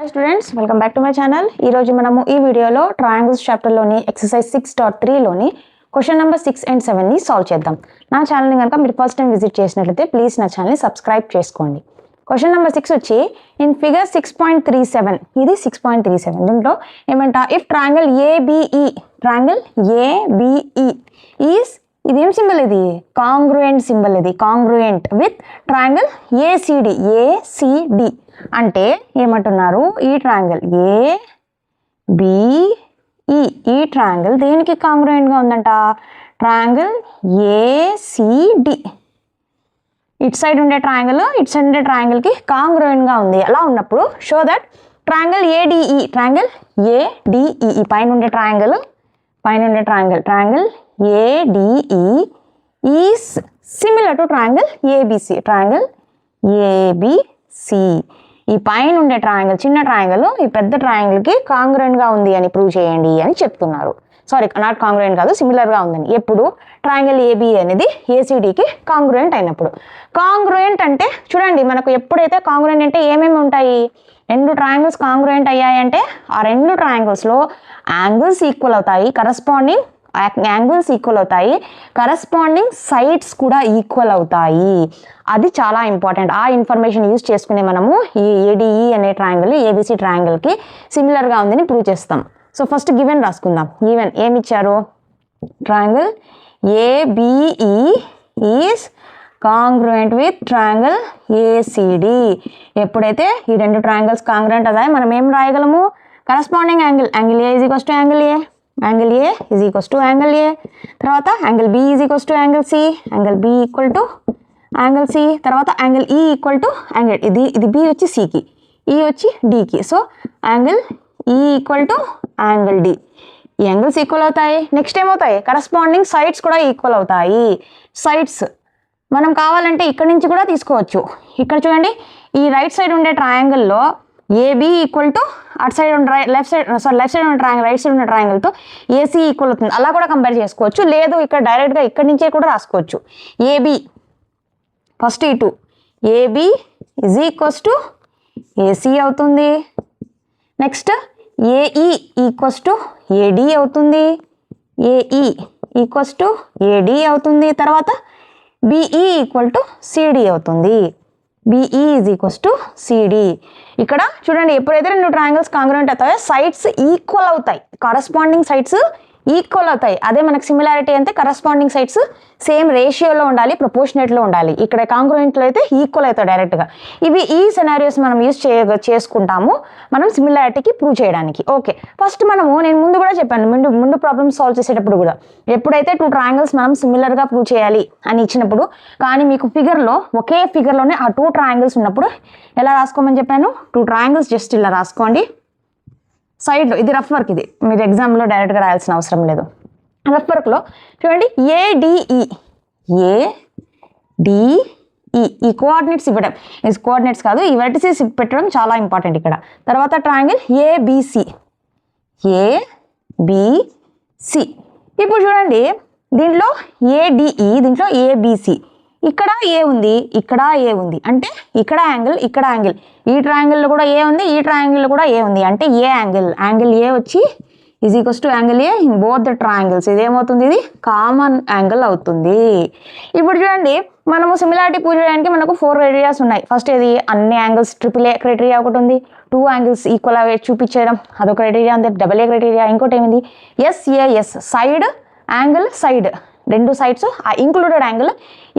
Hi students, welcome back to my channel. ఈరోజు మనము ఈ వీడియోలో ట్రయాంగిల్స్ చాప్టర్లోని ఎక్సర్సైజ్ 6.3లోని క్వశ్చన్ నెంబర్ 6 and 7ని సాల్వ్ చేద్దాం. నా ఛానల్ని కనుక మీరు ఫస్ట్ టైం విజిట్ చేసినట్లయితే ప్లీజ్ నా ఛానల్ని సబ్స్క్రైబ్ చేసుకోండి. క్వశ్చన్ నెంబర్ 6 వచ్చి ఇన్ ఫిగర్ 6.37, ఇది 6.37. దీంట్లో ఏమంట, ఇఫ్ ట్రయాంగిల్ ఏబిఈ ఈస్, ఇది ఏం సింబల్, ఇది కాంగ్రుయెంట్ సింబల్, ఇది కాంగ్రుయెంట్ విత్ ట్రయాంగిల్ ఏసిడి అంటే ఏమంటున్నారు, ఈ ట్రయాంగిల్ ఏబిఈ, ఈ ట్రయాంగిల్ దేనికి కాంగ్రుయెంట్గా ఉందంట, ట్రయాంగిల్ ఏసిడి. ఇట్ సైడ్ ఉండే ట్రయాంగిల్ ఇట్ సైడ్ ఉండే ట్రయాంగిల్కి కాంగ్రుయెంట్గా ఉంది. అలా ఉన్నప్పుడు show that triangle ADE, triangle ADE పైన ఉండే triangle triangle ADE is similar to triangle ABC, triangle ABC. ఈ పైన ఉండే ట్రయాంగిల్, చిన్న ట్రయాంగిల్ ఈ పెద్ద ట్రయాంగిల్కి కాంగ్రుయెంట్గా ఉంది అని ప్రూవ్ చేయండి అని చెప్తున్నారు. సారీ, నాట్ కాంగ్రుయెంట్ కాదు, సిమిలర్గా ఉందని. ఎప్పుడు ట్రయాంగిల్ ఏబి అనేది ఏసీడీకి కాంగ్రుయెంట్ అయినప్పుడు. కాంగ్రుయెంట్ అంటే చూడండి, మనకు ఎప్పుడైతే కాంగ్రుయెంట్ అంటే ఏమేమి ఉంటాయి, రెండు ట్రయాంగిల్స్ కాంగ్రుయెంట్ అయ్యాయంటే ఆ రెండు ట్రయాంగిల్స్లో యాంగిల్స్ ఈక్వల్ అవుతాయి, కరస్పాండింగ్ యాంగిల్స్ ఈక్వల్ అవుతాయి, కరస్పాండింగ్ సైడ్స్ కూడా ఈక్వల్ అవుతాయి. అది చాలా ఇంపార్టెంట్. ఆ ఇన్ఫర్మేషన్ యూజ్ చేసుకునే మనము ఈ ఏడిఈ అనే ట్రయాంగిల్ ఏబిసి ట్రయాంగిల్కి సిమిలర్గా ఉందని ప్రూవ్ చేస్తాం. సో ఫస్ట్ గివెన్ రాసుకుందాం. గివెన్ ఏమి ఇచ్చారు, triangle ABE is congruent with triangle ACD. ఎప్పుడైతే ఈ రెండు ట్రయాంగిల్స్ కాంగ్రుయెంట్ అయ్యాయి, మనం ఏం రాయగలము, corresponding angle A is equals to angle A, angle A is equals to angle A, తర్వాత angle B is equals to angle C, angle B equal to angle C, తర్వాత angle E equal to angle, ఇది B వచ్చి సికి, E వచ్చి డికి. So angle E equal to angle D. ఈ angles equal అవుతాయి. Next ఏమవుతాయి, కరస్పాండింగ్ సైడ్స్ కూడా ఈక్వల్ అవుతాయి. సైడ్స్ మనం కావాలంటే ఇక్కడ నుంచి కూడా తీసుకోవచ్చు. ఇక్కడ చూడండి, ఈ రైట్ సైడ్ ఉండే ట్రయాంగిల్లో ఏబి ఈక్వల్ టు అటు సైడ్ ఉండే లెఫ్ట్ సైడ్ ఉన్న ట్రయాంగిల్ రైట్ సైడ్ ఉన్న ట్రయాంగిల్తో ఏసీ ఈక్వల్ అవుతుంది. అలా కూడా కంపేర్ చేసుకోవచ్చు. లేదు ఇక్కడ డైరెక్ట్గా ఇక్కడి నుంచే కూడా రాసుకోవచ్చు. ఏబి ఫస్ట్ ఇటు AB is equals to AC అవుతుంది. Next AE equals to AD అవుతుంది, ఏఈ ఈక్వల్స్ టు ఏడి అవుతుంది. తర్వాత బిఈ ఈక్వల్ టు సిడి అవుతుంది, BE is equals to CD. ఇక్కడ చూడండి, ఎప్పుడైతే రెండు ట్రయాంగిల్స్ కాంగ్రుయెంట్ అవుతాయో సైడ్స్ ఈక్వల్ అవుతాయి, కరస్పాండింగ్ సైడ్స్ ఈక్వల్ అవుతాయి. అదే మనకు సిమిలారిటీ అంటే కరస్పాండింగ్ సైడ్స్ సేమ్ రేషియోలో ఉండాలి, ప్రపోర్షనేట్లో ఉండాలి. ఇక్కడ కాంగ్రుయెంట్లో అయితే ఈక్వల్ అవుతాయి డైరెక్ట్గా. ఇవి ఈ సినారియోస్ మనం యూజ్ చేసుకుంటాము మనం సిమిలారిటీకి ప్రూవ్ చేయడానికి. ఓకే, ఫస్ట్ నేను ముందు కూడా చెప్పాను, ముందు ప్రాబ్లమ్స్ సాల్వ్ చేసేటప్పుడు కూడా ఎప్పుడైతే టూ ట్రయాంగిల్స్ మనం సిమిలర్గా ప్రూవ్ చేయాలి అని ఇచ్చినప్పుడు, కానీ మీకు ఫిగర్లో ఒకే ఫిగర్లోనే ఆ టూ ట్రయాంగిల్స్ ఉన్నప్పుడు ఎలా రాసుకోమని చెప్పాను, టూ ట్రయాంగిల్స్ జస్ట్ ఇలా రాసుకోండి. సైడ్లో ఇది రఫ్ వర్క్, ఇది మీరు ఎగ్జామ్లో డైరెక్ట్గా రాయాల్సిన అవసరం లేదు. రఫ్ వర్క్లో చూడండి, ఏడిఈ ఈ కోఆర్డినేట్స్ ఇవ్వడం, ఈ కోఆర్డినేట్స్ కాదు, ఈ వెర్టిసెస్ పెట్టడం చాలా ఇంపార్టెంట్ ఇక్కడ. తర్వాత ట్రయాంగిల్ ఏబిసి, ఇప్పుడు చూడండి, దీంట్లో ఏడిఈ, దీంట్లో ఏబిసి, ఇక్కడ ఏ ఉంది, ఇక్కడ ఏ ఉంది, అంటే ఇక్కడ యాంగిల్, ఈ ట్రయాంగిల్లో కూడా ఏ ఉంది, ఈ ట్రయాంగిల్లో కూడా ఏ ఉంది, అంటే ఏ యాంగిల్ ఏ వచ్చి is equals to angle A in both the triangles. ఇదేమవుతుంది, ఇది కామన్ యాంగిల్ అవుతుంది. ఇప్పుడు చూడండి, మనము సిమిలారిటీ ప్రూవ్ చేయడానికి మనకు 4 క్రైటీరియాస్ ఉన్నాయి. ఫస్ట్ ఇది అన్ని యాంగిల్స్ ట్రిపుల్ ఏ క్రైటీరియా ఒకటి ఉంది, 2 యాంగిల్స్ ఈక్వల్ అవే చూపించడం అదొక క్రైటీరియా ఉంది, డబుల్ ఏ క్రైటీరియా. ఇంకోటి ఏమింది, ఎస్ఏఎస్, సైడ్ యాంగిల్ సైడ్, రెండు సైడ్స్ ఆ ఇంక్లూడెడ్ యాంగిల్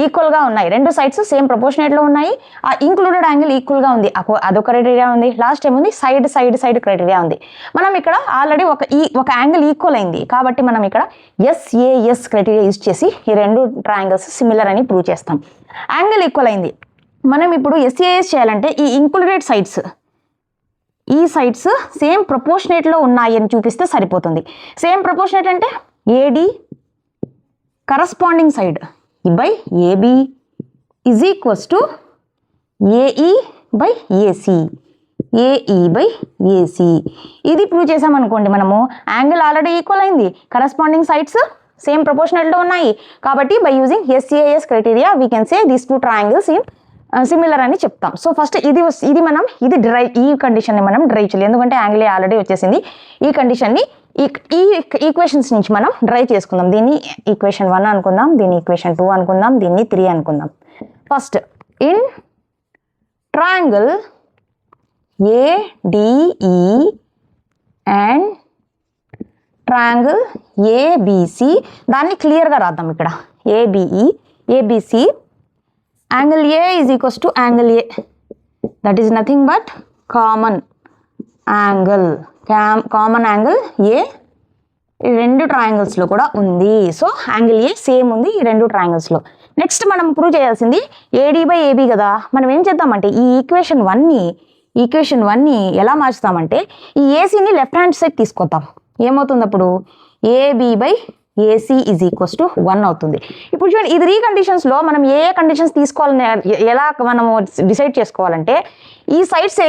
ఈక్వల్గా ఉన్నాయి, రెండు సైడ్స్ సేమ్ ప్రపోర్షనేట్లో ఉన్నాయి, ఆ ఇంక్లూడెడ్ యాంగిల్ ఈక్వల్గా ఉంది, అదొక క్రైటీరియా ఉంది. లాస్ట్ ఏముంది, సైడ్ క్రైటీరియా ఉంది. మనం ఇక్కడ ఆల్రెడీ ఒక యాంగిల్ ఈక్వల్ అయింది కాబట్టి మనం ఇక్కడ ఎస్ఏఎస్ క్రైటీరియా యూజ్ చేసి ఈ రెండు ట్రయాంగిల్స్ సిమిలర్ అని ప్రూవ్ చేస్తాం. యాంగిల్ ఈక్వల్ అయింది. మనం ఇప్పుడు ఎస్ఏఎస్ చేయాలంటే ఈ ఇంక్లూడెడ్ సైడ్స్, ఈ సైడ్స్ సేమ్ ప్రపోర్షనేట్లో ఉన్నాయి అని చూపిస్తే సరిపోతుంది. సేమ్ ప్రపోర్షనేట్ అంటే AD corresponding side by AB is equals to AE by AC, ఇది ప్రూవ్ చేసామనుకోండి, మనము యాంగిల్ ఆల్రెడీ ఈక్వల్ అయింది, కరస్పాండింగ్ సైడ్స్ సేమ్ ప్రపోర్షనల్లో ఉన్నాయి కాబట్టి by using SAS criteria we can say these two triangles in similar అని చెప్తాం. సో ఫస్ట్ ఇది డ్రై, ఈ కండిషన్ని మనం డ్రై చేయాలి, ఎందుకంటే యాంగిల్ ఏ ఆల్రెడీ వచ్చేసింది. ఈ కండిషన్ని ఈ ఈక్వేషన్స్ నుంచి మనం డ్రై చేసుకుందాం. దీన్ని ఈక్వేషన్ 1 అనుకుందాం, దీన్ని ఈక్వేషన్ 2 అనుకుందాం, దీన్ని 3 అనుకుందాం. First in triangle ADE and triangle ABC, దాన్ని క్లియర్గా రాద్దాం. ఇక్కడ ABC angle A is equals to angle A, that is nothing but common angle A ఈ రెండు ట్రయాంగిల్స్లో కూడా ఉంది. సో యాంగిల్ ఏ సేమ్ ఉంది ఈ రెండు ట్రయాంగిల్స్లో. నెక్స్ట్ మనం ప్రూవ్ చేయాల్సింది AD/AB కదా. మనం ఏం చేద్దామంటే ఈ ఈక్వేషన్ 1ని ఎలా మార్చుతామంటే ఈ ఏసీని లెఫ్ట్ హ్యాండ్ సైడ్ తీసుకొద్దాం. ఏమవుతుంది అప్పుడు AB/AC ఈజ్ ఈక్వల్స్ టు 1 అవుతుంది. ఇప్పుడు చూడండి, ఈ 3 కండిషన్స్లో మనం ఏ కండిషన్స్ తీసుకోవాలని ఎలా మనము డిసైడ్ చేసుకోవాలంటే ఈ సైడ్స్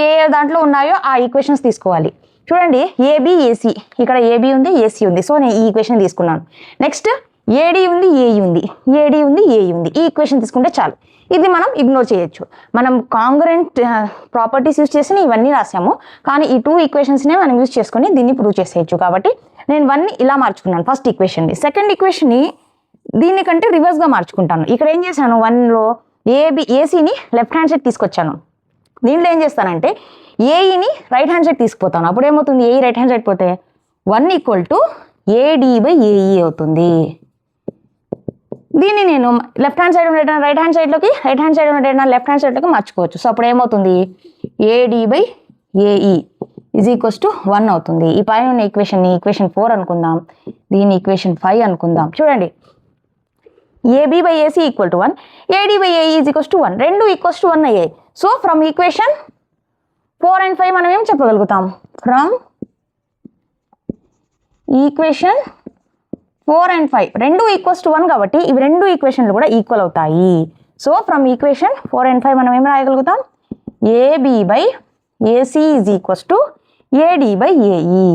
ఏ దాంట్లో ఉన్నాయో ఆ ఈక్వేషన్స్ తీసుకోవాలి. చూడండి, ABAC, ఇక్కడ AB ఉంది, AC ఉంది. సో నేను ఈ ఈక్వేషన్ తీసుకున్నాను. నెక్స్ట్ AD ఉంది, AE ఉంది, AD ఉంది, AE ఉంది. ఈ ఈక్వేషన్ తీసుకుంటే చాలు. ఇది మనం ఇగ్నోర్ చేయొచ్చు. మనం కాంగ్రుయెంట్ ప్రాపర్టీస్ యూజ్ చేసి ఇవన్నీ రాసాము, కానీ ఈ 2 ఈక్వేషన్స్నే మనం యూజ్ చేసుకొని దీన్ని ప్రూవ్ చేసేయచ్చు. కాబట్టి నేను 1ని ఇలా మార్చుకున్నాను ఫస్ట్ ఈక్వేషన్ని. సెకండ్ ఈక్వేషన్ని దీనికంటే రివర్స్గా మార్చుకుంటాను. ఇక్కడ ఏం చేశాను, 1లో ఏసీని లెఫ్ట్ హ్యాండ్ సైడ్ తీసుకొచ్చాను. దీంట్లో ఏం చేస్తానంటే ఏఈని రైట్ హ్యాండ్ సైడ్ తీసుకుపోతాను. అప్పుడు ఏమవుతుంది, ఏఈ రైట్ హ్యాండ్ సైడ్ పోతే 1 = AD/AE అవుతుంది. దీన్ని నేను లెఫ్ట్ హ్యాండ్ సైడ్ ఉన్న రైట్ హ్యాండ్ సైడ్లోకి, రైట్ హ్యాండ్ సైడ్ ఉన్న లెఫ్ట్ హ్యాండ్ సైడ్లోకి మార్చుకోవచ్చు. సో అప్పుడు ఏమవుతుంది, AD/AE ఈజ్ ఈక్వల్స్ టు 1 అవుతుంది. ఈ పైన ఉన్న ఈక్వేషన్ 4 అనుకుందాం, దీన్ని ఈక్వేషన్ 5 అనుకుందాం. చూడండి, AB/AC = 1, AD/AE is equals to 1, రెండు ఈక్వల్స్ టు 1 అయ్యాయి. సో ఫ్రమ్ ఈక్వేషన్ 4 and 5 మనం ఏం చెప్పగలుగుతాం, ఫ్రమ్ ఈక్వేషన్ 4 and 5 రెండు ఈక్వల్స్ టు 1 కాబట్టి ఇవి రెండు ఈక్వేషన్లు కూడా ఈక్వల్ అవుతాయి. సో ఫ్రమ్ ఈక్వేషన్ 4 and 5 మనం ఏం రాయగలుగుతాం, AB/AC is equals to AD/AE.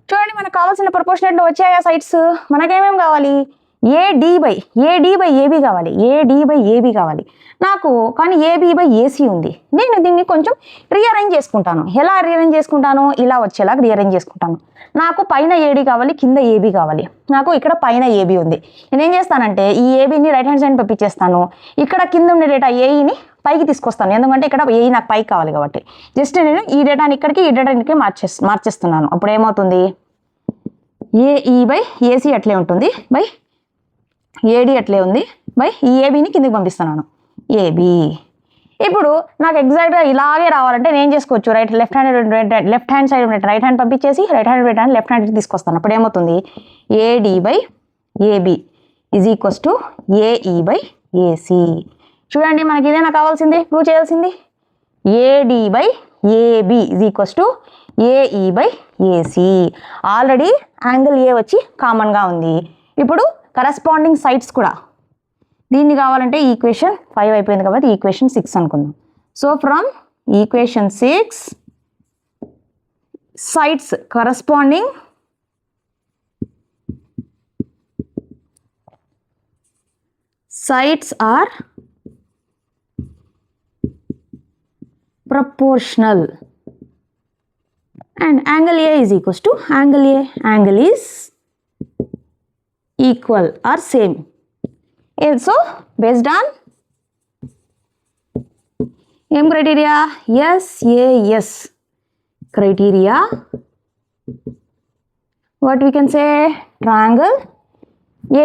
చూడండి, మనకు కావాల్సిన ప్రపోర్షనేట్లో వచ్చాయా సైడ్స్. మనకేమేం కావాలి, AD/AB కావాలి, AD/AB కావాలి నాకు, కానీ AB/AC ఉంది. నేను దీన్ని కొంచెం రీఅరేంజ్ చేసుకుంటాను. ఎలా రీఅరేంజ్ చేసుకుంటాను, ఇలా వచ్చేలాగా రీఅరేంజ్ చేసుకుంటాను. నాకు పైన AD కావాలి, కింద AB కావాలి. నాకు ఇక్కడ పైన AB ఉంది. నేనేం చేస్తానంటే ఈ ABని రైట్ హ్యాండ్ సైడ్ పంపించేస్తాను. ఇక్కడ కింద ఉండే డేటా AEని పైకి తీసుకొస్తాను, ఎందుకంటే ఇక్కడ AE నాకు పైకి కావాలి కాబట్టి. జస్ట్ నేను ఈ డేటాని ఇక్కడికి, ఈ డేటాని ఇక్కడికి మార్చేస్తున్నాను. అప్పుడు ఏమవుతుంది, AE/AC అట్లే ఉంటుంది, బై AD అట్లే ఉంది, బై ఈ ABని కిందకి పంపిస్తున్నాను, AB. ఇప్పుడు నాకు ఎగ్జాక్ట్గా ఇలాగే రావాలంటే నేను చేసుకోవచ్చు, left hand side right hand పంపించేసి రైట్ హ్యాండ్ లెఫ్ట్ హ్యాండ్ తీసుకొస్తాను. అప్పుడు ఏమవుతుంది, AD/AB is equals to AE/AC. చూడండి, మనకి ఇదేనా కావాల్సింది, ప్రూవ్ చేయాల్సింది. AD/AB is equals to AE/AC. Already angle A వచ్చి కామన్గా ఉంది. ఇప్పుడు కరస్పాండింగ్ సైడ్స్ కూడా, దీన్ని కావాలంటే ఈక్వేషన్ 5 అయిపోయింది కాబట్టి ఈక్వేషన్ 6 అనుకుందాం. So from equation 6 sides corresponding sides are proportional and angle A is equals to angle is equal or same. So based on M criteria, SAS criteria, what we can say, triangle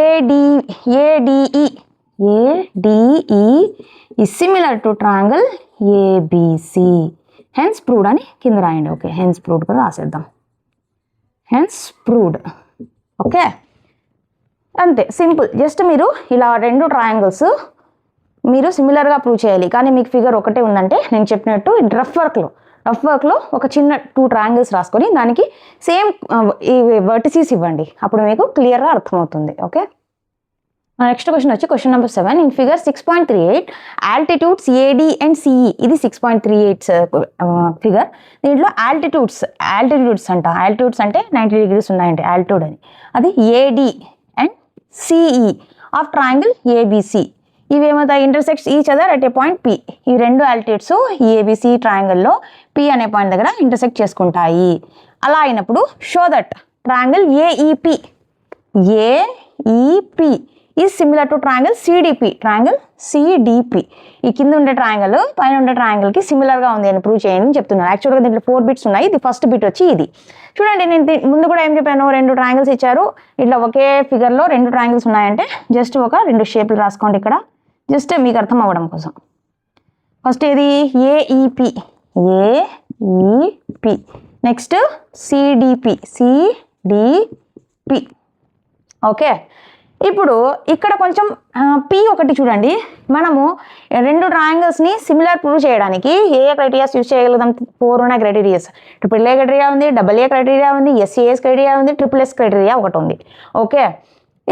ADE is similar to triangle ABC. Hence proved అని కింద రాయండి. Okay, hence proved కూడా రాసేద్దాం. hence proved. Okay, అంతే simple. Just మీరు ఇలా రెండు triangles మీరు సిమిలర్గా ప్రూవ్ చేయాలి. కానీ మీకు ఫిగర్ ఒకటే ఉందంటే నేను చెప్పినట్టు రఫ్ వర్క్లో ఒక చిన్న 2 ట్రయాంగిల్స్ రాసుకొని దానికి సేమ్ ఈ వర్టిసెస్ ఇవ్వండి. అప్పుడు మీకు క్లియర్గా అర్థమవుతుంది. ఓకే, నెక్స్ట్ క్వశ్చన్ వచ్చి question number 7. In figure 6.38 altitudes AD and CE. ఇది 6.38 ఫిగర్. దీంట్లో ఆల్టిట్యూడ్స్ అంట. ఆల్టిట్యూడ్స్ అంటే 90 degrees ఉన్నాయంటే ఆల్టిట్యూడ్ అని. అది AD and CE of triangle ABC. ఇవి ఏమవుతాయి? Intersects each other at a point P. ఈ రెండు ఆల్టిట్యూడ్స్ ఈ ఏబిసి ట్రయాంగిల్లో పి అనే పాయింట్ దగ్గర ఇంటర్సెక్ట్ చేసుకుంటాయి. అలా అయినప్పుడు show that triangle AEP is similar to triangle CDP. Triangle CDP ఈ కింద ఉండే ట్రయాంగిల్ పైన ఉండే ట్రయాంగిల్కి సిమిలర్గా ఉంది అని ప్రూవ్ చేయండి అని చెప్తున్నారు. యాక్చువల్గా దీంట్లో 4 బిట్స్ ఉన్నాయి. ఇది ఫస్ట్ బిట్ వచ్చి ఇది చూడండి. నేను ముందు కూడా ఏం చెప్పాను, 2 ట్రయాంగిల్స్ ఇచ్చారు. ఇట్లా ఒకే ఫిగర్లో 2 ట్రయాంగిల్స్ ఉన్నాయంటే జస్ట్ ఒక 2 షేప్లు రాసుకోండి ఇక్కడ, జస్ట్ మీకు అర్థం అవ్వడం కోసం. ఫస్ట్ ఇది ఏఈపి, నెక్స్ట్ సిడిపి. ఓకే, ఇప్పుడు ఇక్కడ కొంచెం పి ఒకటి చూడండి. మనము 2 ట్రయాంగిల్స్ని సిమిలర్ ప్రూవ్ చేయడానికి ఏ క్రైటీరియాస్ యూజ్ చేయగలుగుతాం? 4 ఉన్నాయి క్రైటీరియాస్. ట్రిపుల్ ఏ క్రైటీరియా ఉంది, డబుల్ ఏ క్రైటీరియా ఉంది, ఎస్ఏఎస్ క్రైటీరియా ఉంది, ట్రిపుల్ ఎస్ క్రైటీరియా ఒకటి ఉంది. ఓకే,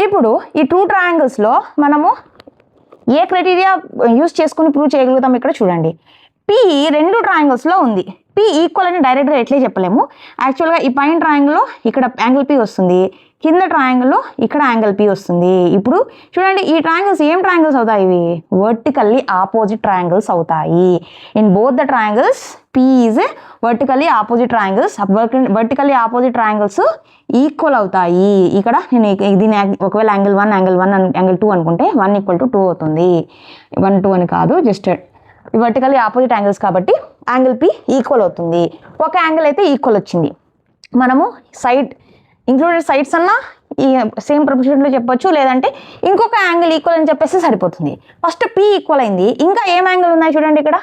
ఇప్పుడు ఈ 2 ట్రయాంగిల్స్లో మనము ఏ క్రైటీరియా యూజ్ చేసుకుని ప్రూవ్ చేయగలుగుతాం? ఇక్కడ చూడండి, పి 2 ట్రయాంగిల్స్లో ఉంది. పి ఈక్వల్ అని డైరెక్ట్గా ఎట్లే చెప్పలేము. యాక్చువల్గా ఈ పైన ట్రయాంగిల్లో ఇక్కడ యాంగిల్ పి వస్తుంది, కింద ట్రయాంగిల్లో ఇక్కడ యాంగిల్ పి వస్తుంది. ఇప్పుడు చూడండి, ఈ ట్రయాంగిల్స్ ఏం ట్రయాంగిల్స్ అవుతాయి? ఇవి వర్టికల్లీ ఆపోజిట్ ట్రయాంగిల్స్ అవుతాయి. In both the triangles P is vertically opposite triangles. Vertically opposite triangles equal అవుతాయి. ఇక్కడ నేను దీని ఒకవేళ యాంగిల్ 1 యాంగిల్ 2 అనుకుంటే 1 = 2 అవుతుంది. 1 2 అని కాదు, జస్ట్ వర్టికల్లీ ఆపోజిట్ యాంగిల్స్ కాబట్టి యాంగిల్ పి ఈక్వల్ అవుతుంది. ఒక యాంగిల్ అయితే ఈక్వల్ వచ్చింది. మనము సైడ్ ఇంక్లూడెడ్ సైడ్స్ అన్నా ఈ సేమ్ ప్రొపోర్షన్లో చెప్పొచ్చు, లేదంటే ఇంకొక యాంగిల్ ఈక్వల్ అని చెప్పేసి సరిపోతుంది. ఫస్ట్ పి ఈక్వల్ అయింది, ఇంకా ఏం యాంగిల్ ఉన్నాయి చూడండి. ఇక్కడ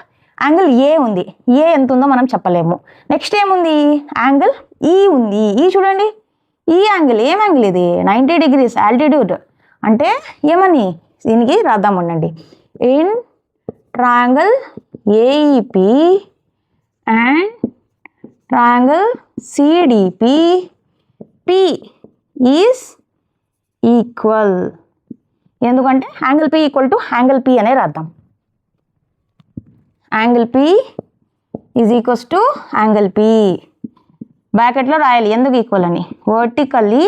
యాంగిల్ ఏ ఉంది. ఏ ఎంత ఉందో మనం చెప్పలేము. నెక్స్ట్ ఏముంది? యాంగిల్ ఈ ఉంది. ఈ చూడండి, ఈ యాంగిల్ ఏం యాంగిల్? ఇది 90 degrees ఆల్టిట్యూడ్. అంటే ఏమని దీనికి రాద్దాం ఉండండి. In triangle AEP and triangle CDP P is equal. ఎందుకంటే angle P equal to angle P అనే రాద్దాం. Angle P is equals to angle P. బ్రాకెట్లో రాయాలి ఎందుకు ఈక్వల్ అని. Vertically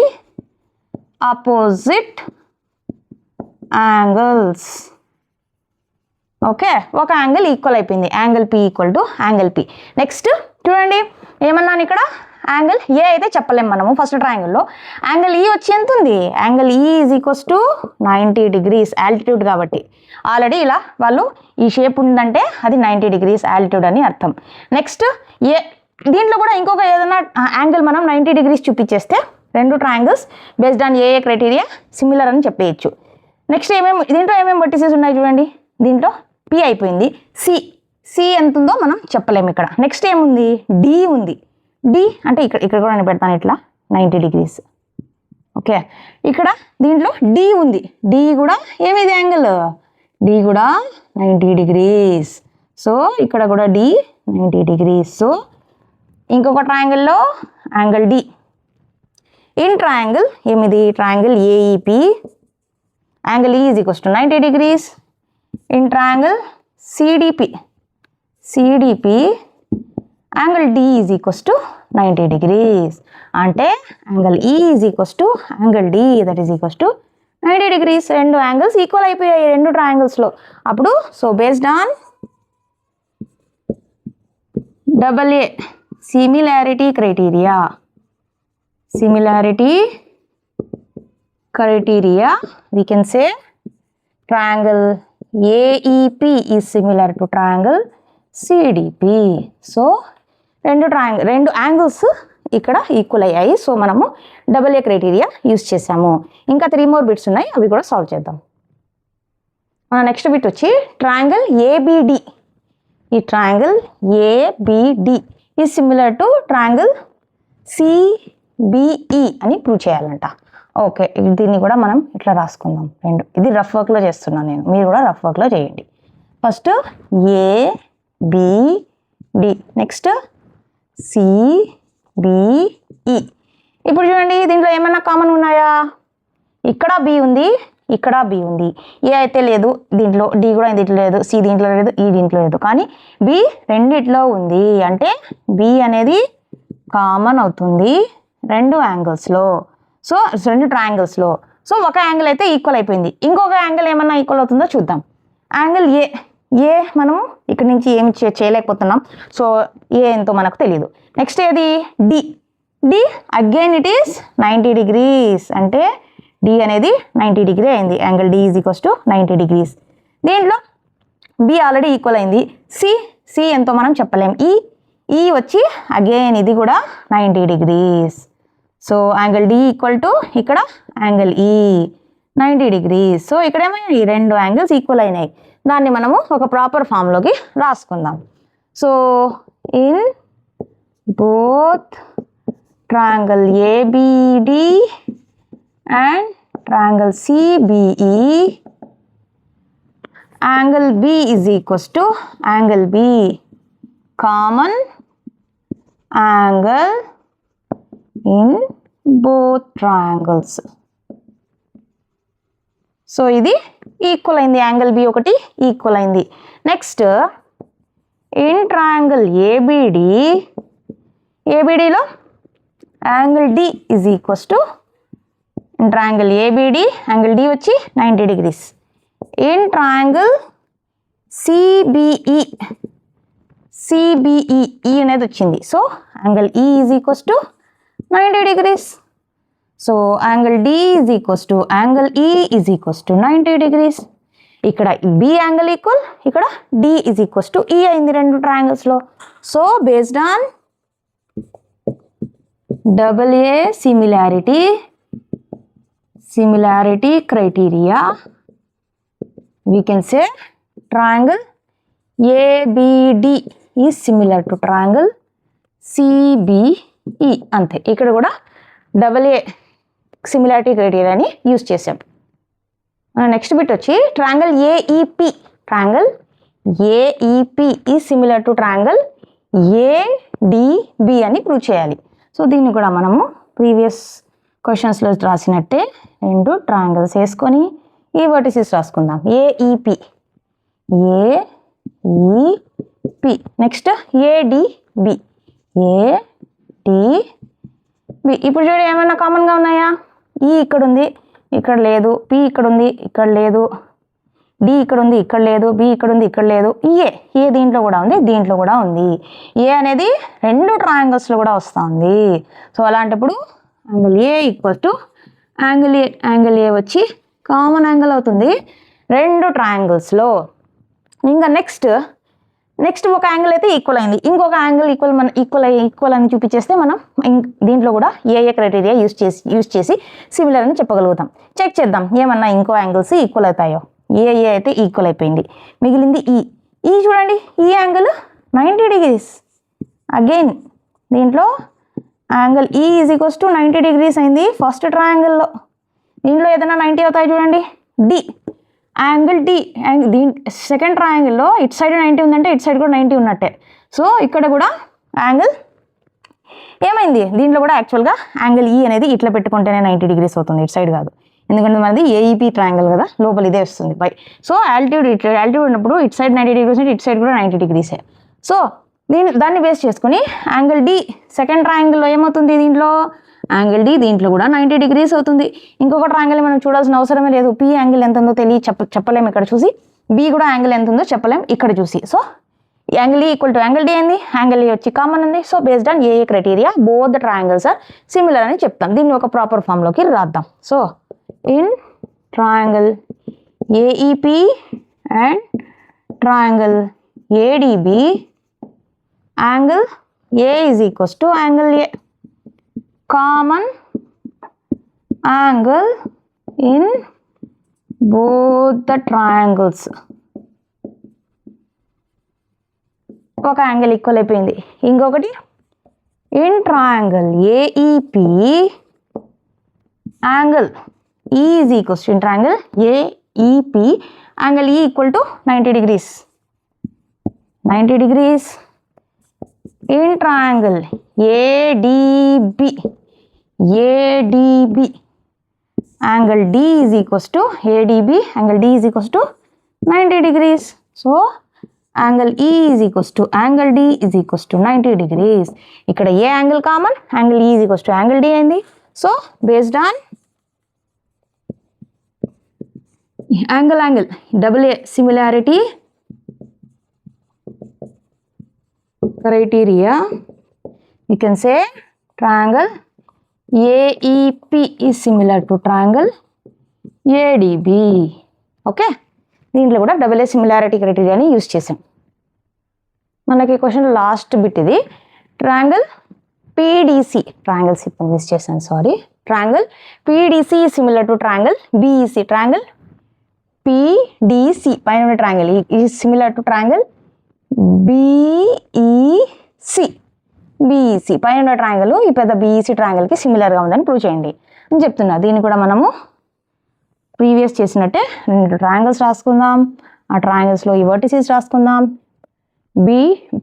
opposite angles. ఓకే, ఒక యాంగిల్ ఈక్వల్ అయిపోయింది. Angle P equal to angle P. Next చూడండి, ఏమన్నాను ఇక్కడ? యాంగిల్ ఏ అయితే చెప్పలేము మనము ఫస్ట్ ట్రయాంగిల్లో. యాంగిల్ ఈ వచ్చి ఎంత ఉంది? Angle E is equals to 90 degrees altitude కాబట్టి. ఆల్రెడీ ఇలా వాళ్ళు ఈ షేప్ ఉందంటే అది 90 degrees ఆల్టిట్యూడ్ అని అర్థం. నెక్స్ట్ ఏ దీంట్లో కూడా ఇంకొక ఏదైనా యాంగిల్ మనం 90 degrees చూపించేస్తే 2 triangles based on A criteria similar అని చెప్పేయచ్చు. నెక్స్ట్ దీంట్లో ఏమేమి వర్టిసెస్ ఉన్నాయి చూడండి. దీంట్లో పి అయిపోయింది. సి ఎంత ఉందో మనం చెప్పలేము ఇక్కడ. నెక్స్ట్ ఏముంది? డి ఉంది. డి అంటే ఇక్కడ కూడా నేను పెడతాను ఇట్లా 90 degrees. ఓకే, ఇక్కడ దీంట్లో డి ఉంది. డి కూడా ఏమిది యాంగిల్? డి కూడా 90 degrees. సో ఇక్కడ కూడా డి 90 degrees. సో ఇంకొక ట్రయాంగిల్లో యాంగిల్ డి. ఇన్ ట్రయాంగిల్ ఏమిది? Triangle AEP angle E is equals to 90 degrees. In triangle CDP angle D is equals to 90 degrees. అంటే angle E is equals to angle D that is equals to 90 degrees. 2 angles equal అయిపోయాయి 2 ట్రయాంగిల్స్లో. అప్పుడు so based on AA similarity criteria we can say triangle AEP is similar to triangle CDP. So 2 angles ఇక్కడ equal అయ్యాయి. So మనము AA criteria use చేసాము. ఇంకా 3 more bits ఉన్నాయి, అవి కూడా సాల్వ్ చేద్దాం. మన నెక్స్ట్ బిట్ వచ్చి ట్రయాంగిల్ ABD. ఈ triangle ABD is similar to triangle CBE అని ప్రూవ్ చేయాలంట. ఓకే, దీన్ని కూడా మనం ఇట్లా రాసుకుందాం. 2 ఇది రఫ్ వర్క్లో చేస్తున్నాను నేను, మీరు కూడా రఫ్ వర్క్లో చేయండి. First ABD, next CBE. ఇప్పుడు చూడండి, దీంట్లో ఏమైనా కామన్ ఉన్నాయా? ఇక్కడ బి ఉంది, ఇక్కడ బి ఉంది. ఏ అయితే లేదు దీంట్లో, డి కూడా దీంట్లో లేదు, సి దీంట్లో లేదు, ఈ దీంట్లో లేదు. కానీ బి రెండిట్లో ఉంది. అంటే బి అనేది కామన్ అవుతుంది 2 యాంగిల్స్లో. సో 2 ట్రయాంగిల్స్లో. సో ఒక యాంగిల్ అయితే ఈక్వల్ అయిపోయింది. ఇంకొక యాంగిల్ ఏమన్నా ఈక్వల్ అవుతుందో చూద్దాం. యాంగిల్ ఏ మనము ఇక్కడ నుంచి ఏమి చేయలేకపోతున్నాం. సో ఏ ఎంతో మనకు తెలియదు. నెక్స్ట్ ఏది D again it is 90 degrees. అంటే డి అనేది 90 degree అయింది. Angle D is equals to 90 degrees. దీంట్లో బి ఆల్రెడీ ఈక్వల్ అయింది. సి ఎంతో మనం చెప్పలేం. ఈ వచ్చి అగైన్ ఇది కూడా 90 degrees. So angle D equal to ఇక్కడ యాంగిల్ ఈ 90 degrees. సో ఇక్కడేమో ఈ రెండు యాంగిల్స్ ఈక్వల్ అయినాయి. దాన్ని మనము ఒక ప్రాపర్ ఫామ్లోకి రాసుకుందాం. So in both triangle ABD and triangle CBE, angle B is equals to angle B, common angle in both triangles. So ఇది ఈక్వల్ అయింది. యాంగిల్ బి ఒకటి ఈక్వల్ అయింది. నెక్స్ట్ ఇన్ ట్రయాంగిల్ ఏబిడిలో angle D is equals to triangle ABD angle D వచ్చి 90 degrees. In triangle CBE అనేది వచ్చింది. So angle E is equals to 90 degrees. So angle D is equals to angle E is equals to 90 degrees. ఇక్కడ B angle equal, ఇక్కడ D is equals to E అయింది రెండు ట్రయాంగిల్స్లో. So based on AA similarity criteria, we can say triangle ABD is similar to triangle CBE. అంతే. ఇక్కడ కూడా AA similarity క్రైటీరియాని use చేసాం. నెక్స్ట్ బిట్ వచ్చి triangle AEP is similar to triangle ADB అని ప్రూవ్ చేయాలి. సో దీన్ని కూడా మనము ప్రీవియస్ క్వశ్చన్స్లో రాసినట్టే రెండు ట్రయాంగిల్స్ వేసుకొని ఈ వర్టిసెస్ రాసుకుందాం. ఏఈపి నెక్స్ట్ ఏడిబి ఇప్పుడు చూడు ఏమైనా కామన్గా ఉన్నాయా? ఈ ఇక్కడ ఉంది, ఇక్కడ లేదు. పి ఇక్కడ ఉంది, ఇక్కడ లేదు. డి ఇక్కడ ఉంది, ఇక్కడ లేదు. బి ఇక్కడ ఉంది, ఇక్కడ లేదు. ఏ దీంట్లో కూడా ఉంది, దీంట్లో కూడా ఉంది. ఏ అనేది రెండు ట్రయాంగిల్స్లో కూడా వస్తుంది. సో అలాంటప్పుడు angle A equal to angle A వచ్చి కామన్ యాంగిల్ అవుతుంది రెండు ట్రయాంగిల్స్లో. ఇంకా నెక్స్ట్ ఒక యాంగిల్ అయితే ఈక్వల్ అయింది. ఇంకొక యాంగిల్ ఈక్వల్ అని చూపించేస్తే మనం దీంట్లో కూడా ఏ క్రైటీరియా యూజ్ చేసి సిమిలర్ అని చెప్పగలుగుతాం. చెక్ చేద్దాం ఏమన్నా ఇంకో యాంగిల్స్ ఈక్వల్ అవుతాయో. ఏ అయితే ఈక్వల్ అయిపోయింది. మిగిలింది ఈ చూడండి, ఈ యాంగిల్ 90 degrees. అగైన్ దీంట్లో angle E is equals to 90 degrees అయింది ఫస్ట్ ట్రయాంగిల్లో. దీంట్లో ఏదైనా 90 అవుతాయి చూడండి. యాంగిల్ డి సెకండ్ ట్రయాంగిల్లో ఇటు సైడ్ 90 ఉందంటే ఇటు సైడ్ కూడా 90 ఉన్నట్టే. సో ఇక్కడ కూడా యాంగిల్ ఏమైంది, దీంట్లో కూడా యాక్చువల్గా యాంగిల్ ఈ అనేది ఇట్లా పెట్టుకుంటేనే 90 degrees అవుతుంది, ఇటు సైడ్ కాదు. ఎందుకంటే మనది ఏఈపి ట్రయాంగిల్ కదా, లోపల ఇదే వస్తుంది పై. సో ఆల్టిట్యూడ్ ఉన్నప్పుడు ఇటు సైడ్ 90 degrees అంటే ఇటు సైడ్ కూడా 90 degrees. సో దాన్ని బేస్ చేసుకుని యాంగిల్ డి సెకండ్ ట్రయాంగిల్లో ఏమవుతుంది, దీంట్లో యాంగిల్ డి దీంట్లో కూడా 90 degrees అవుతుంది. ఇంకొక ట్రయాంగిల్ మనం చూడాల్సిన అవసరమే లేదు. పి యాంగిల్ ఎంత ఉందో చెప్పలేము ఇక్కడ చూసి, బి కూడా యాంగిల్ ఎంత ఉందో చెప్పలేము ఇక్కడ చూసి. So angle E equal to angle D అయింది, యాంగిల్ ఏ వచ్చి కామన్ ఉంది. So based on A criteria both the triangles are similar అని చెప్తాం. దీన్ని ఒక ప్రాపర్ ఫామ్లోకి రాద్దాం. So in triangle AEP and triangle ADB, angle A is equals to angle A, common angle in both the triangles. ఒక angle equal అయిపోయింది. ఇంకొకటి in triangle AEP angle E is equals to in triangle AEP angle E equal to 90 degrees. In triangle ADB angle D is equals to ADB angle D is equals to 90 degrees. So angle E is equals to angle D is equals to 90 degrees. ఇక్కడ A angle common, angle E is equals to angle D అయింది. So based on angle double A similarity criteria, we can say triangle AEP is similar to triangle ADB. Okay, దీంట్లో కూడా double A similarity క్రైటీరియాని use చేసాం. మనకి question last bit ఇది. Triangle PDC, triangles ఇప్పుడు miss చేశాను, sorry. Triangle PDC is similar to triangle BEC. Triangle PDC పైన ఉన్న triangle is similar to triangle BEC పైన ఉన్న ట్రయాంగిల్ ఈ పెద్ద BEC ట్రయాంగిల్కి సిమిలర్గా ఉందని ప్రూవ్ చేయండి అని చెప్తున్నా. దీన్ని కూడా మనము ప్రీవియస్ చేసినట్టే 2 ట్రయాంగిల్స్ రాసుకుందాం. ఆ ట్రయాంగిల్స్లో ఈ వర్టిసెస్ రాసుకుందాం.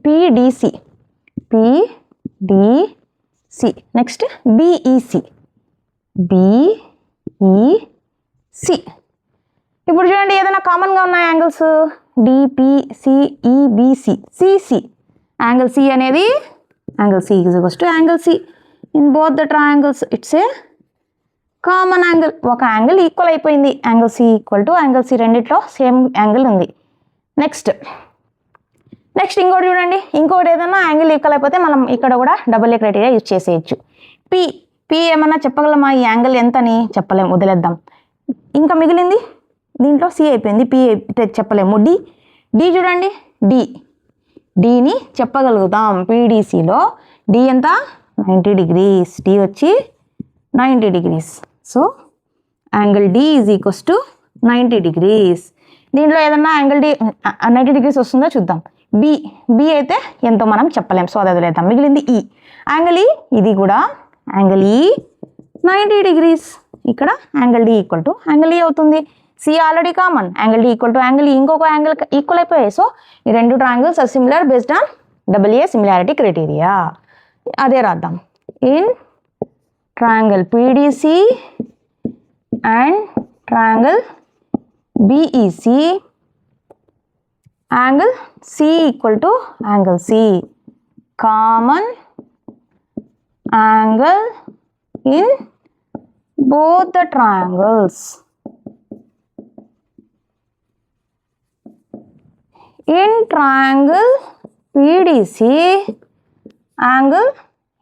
PDC, next BEC. ఇప్పుడు చూడండి, ఏదైనా కామన్గా ఉన్న angles DPCEBC, CC. Angle C అనేది angle C is equals to angle C. In both the triangles it's a common angle. ఒక యాంగిల్ ఈక్వల్ అయిపోయింది. Angle C equal to angle C, రెండిట్లో same angle ఉంది. నెక్స్ట్ ఇంకోటి చూడండి, ఇంకోటి ఏదైనా angle equal అయిపోతే మనం ఇక్కడ కూడా డబుల్ ఏ క్రైటీరియా యూజ్ చేసేయచ్చు. P ఏమన్నా చెప్పగలమా? ఈ యాంగిల్ ఎంతని చెప్పలేము, వదిలేద్దాం. ఇంకా మిగిలింది దీంట్లో C అయిపోయింది, P చెప్పలేము. D చూడండి, Dని చెప్పగలుగుతాం. PDCలో D ఎంత? 90 degrees. D వచ్చి 90 degrees. So angle D is equals to 90 degrees. దీంట్లో ఏదన్నా యాంగిల్ D 90 degrees వస్తుందో చూద్దాం. B అయితే ఎంతో మనం చెప్పలేం, సో అది వదిలేద్దాం. మిగిలింది E. యాంగిల్ E, ఇది కూడా యాంగిల్ E 90 degrees. ఇక్కడ angle D equal to angle E అవుతుంది. C already common, angle D equal to angle E, ఇంకొక యాంగిల్ ఈక్వల్ అయిపోయాయి. సో ఈ 2 triangles are similar based on double A similarity criteria. అదే రాద్దాం. In triangle PDC and triangle BEC, angle C equal to angle C, common angle in both the triangles. In triangle PDC, angle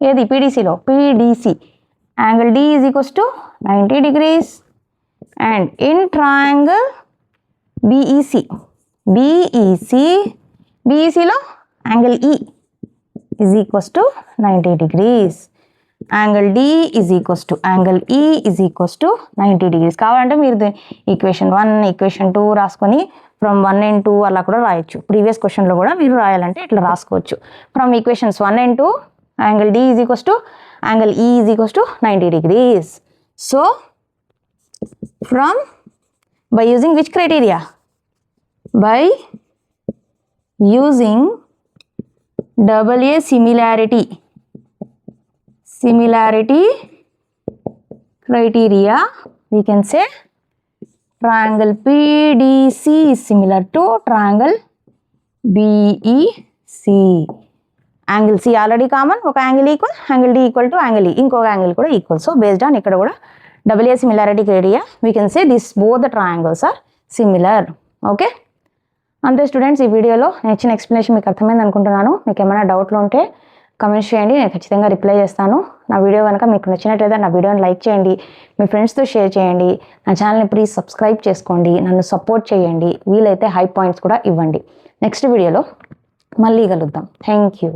ఏది PDCలో PDC angle D is equals to 90 degrees, and in triangle BECలో angle E is equals to 90 degrees. Angle D is equals to angle E is equals to 90 degrees. కావాలంటే మీరు equation 1, equation 2 రాసుకొని from 1 and 2 అలా కూడా రాయొచ్చు. Previous క్వశ్చన్లో కూడా మీరు రాయాలంటే ఇట్లా రాసుకోవచ్చు. From equations 1 and 2 angle D is equals to angle E is equals to 90 degrees. So from by using which criteria? By using double A similarity criteria, we can say triangle PDC is similar to triangle BEC. Angle C already common, ఒక angle equal, angle D equal to angle E, ఇంకొక angle కూడా equal. So based on ఇక్కడ కూడా double A similarity criteria, we can say this both the triangles are similar. Okay, అంతే students. ఈ వీడియోలో నేను ఇచ్చిన ఎక్స్ప్లెనేషన్ మీకు అర్థమైంది అనుకుంటున్నాను. మీకు ఏమైనా డౌట్లు ఉంటే కమెంట్స్ చేయండి, నేను ఖచ్చితంగా రిప్లై చేస్తాను. నా వీడియో కనుక మీకు నచ్చినట్లయితే నా వీడియోని లైక్ చేయండి, మీ ఫ్రెండ్స్తో షేర్ చేయండి. నా ఛానల్ని ప్లీజ్ సబ్స్క్రైబ్ చేసుకోండి, నన్ను సపోర్ట్ చేయండి, వీలైతే హై పాయింట్స్ కూడా ఇవ్వండి. నెక్స్ట్ వీడియోలో మళ్ళీ కలుద్దాం. Thank you.